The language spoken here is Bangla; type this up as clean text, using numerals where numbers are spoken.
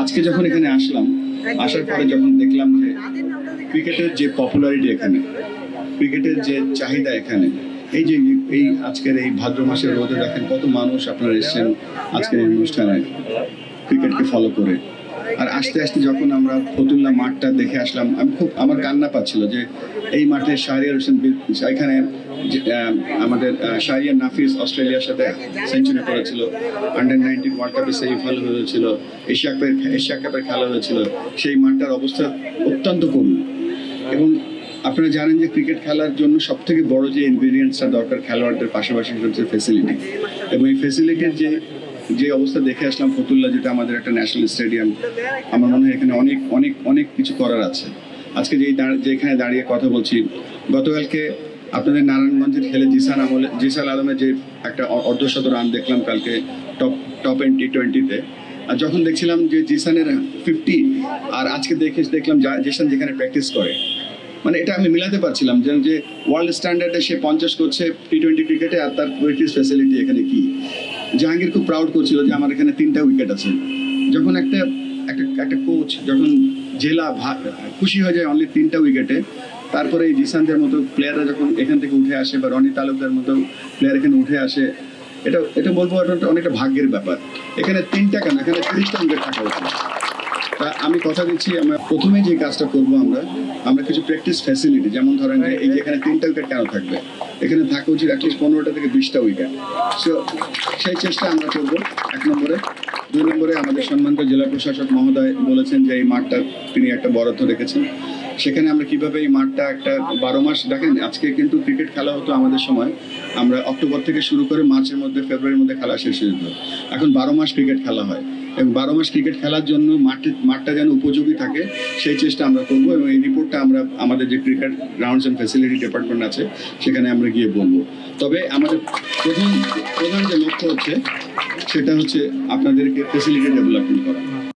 আজকে যখন এখানে আসলাম, আসার পরে যখন দেখলাম যে ক্রিকেটের যে পপুলারিটি এখানে, ক্রিকেটের যে চাহিদা এখানে, এই যে এই আজকের এই ভাদ্র মাসের রোদে দেখেন কত মানুষ আপনারা এসেছেন আজকের এই অনুষ্ঠানে ক্রিকেটকে ফলো করে। আর আস্তে আস্তে যখন আমরা ফতুল্লা মাঠটা দেখে আসলাম, আমার কান্না পাচ্ছিল যে এই মাঠে শাহরিয়ার হোসেন এখানে আমাদের শাহরিয়ার নাফিস অস্ট্রেলিয়ার সাথে সেঞ্চুরি করেছিল, আন্ডার-19 ওয়ার্ল্ড কাপে সেমিফাইনাল হয়েছিল, এশিয়া কাপের খেলা হয়েছিল। সেই মাঠটার অবস্থা অত্যন্ত করুণ। এবং আপনারা জানেন যে ক্রিকেট খেলার জন্য সব থেকে বড় যে ইনগ্রিডিয়েন্টসটা দরকার খেলোয়াড়দের পাশাপাশি হচ্ছে ফেসিলিটি। এবং এই ফেসিলিটির যে অবস্থা দেখে আসলাম ফতুল্লা, যেটা আমাদের একটা ন্যাশনাল স্টেডিয়াম, আমার মনে হয় এখানে অনেক অনেক অনেক কিছু করার আছে। আজকে যেখানে দাঁড়িয়ে কথা বলছি, গতকালকে আপনাদের নারায়ণগঞ্জের খেলে জিসান আলমের যে একটা অর্ধশত রান দেখলাম কালকে টপ এন্ড টি20-তে। আর যখন দেখছিলাম যে জিসানের 50 আর আজকে দেখলাম জিসান যেখানে প্র্যাকটিস করে, মানে এটা আমি মিলাতে পারছিলাম যে ওয়ার্ল্ড স্ট্যান্ডার্ডে সে 50 করছে টি20 ক্রিকেটে, আর তার প্র্যাকটিস ফ্যাসিলিটি এখানে কি। জাহাঙ্গীর খুব প্রাউড করছিল যে আমার এখানে 3টা উইকেট আছে। যখন একটা কোচ যখন জেলা খুশি হয়ে যায় অনলি 3টা উইকেটে, তারপরে এই জিসানদের মতো প্লেয়াররা যখন এখান থেকে উঠে আসে বা রনি তালুকদার মতো প্লেয়ার এখানে উঠে আসে, এটা বলবো অনেকটা ভাগ্যের ব্যাপার। এখানে 3টা কেন, এখানে 30টা উইকেট থাকা উচিত। তা আমি কথা দিচ্ছি, আমরা প্রথমে যে কাজটা করবো, আমরা কিছু প্র্যাকটিস ফ্যাসিলিটি, যেমন ধরেন যে এই যে এখানে 3টা উইকেট কেন থাকবে, এখানে থাকা উচিত অ্যাটলিস্ট 15টা থেকে 20টা উইকেট। সো সেই চেষ্টা আমরা করবো 1 নম্বরে। 2 নম্বরে আমাদের সম্মানিত জেলা প্রশাসক মহোদয় বলেছেন যে এই মাঠটা তিনি একটা বরাদ্দ রেখেছেন, সেখানে আমরা কিভাবে এই মাঠটা একটা 12 মাস, দেখেন আজকে কিন্তু ক্রিকেট খেলা হতো আমাদের সময়, আমরা অক্টোবর থেকে শুরু করে মার্চের মধ্যে ফেব্রুয়ারির মধ্যে খেলা শেষ হয়ে যেত। এখন 12 মাস ক্রিকেট খেলা হয়, এবং 12 মাস ক্রিকেট খেলার জন্য মাঠটা যেন উপযোগী থাকে সেই চেষ্টা আমরা করবো। এবং এই রিপোর্টটা আমরা আমাদের যে cricket grounds and facility department আছে সেখানে আমরা গিয়ে বলবো। তবে আমাদের প্রধান যে লক্ষ্য হচ্ছে সেটা হচ্ছে আপনাদেরকে ফ্যাসিলিটি ডেভেলপমেন্ট করা।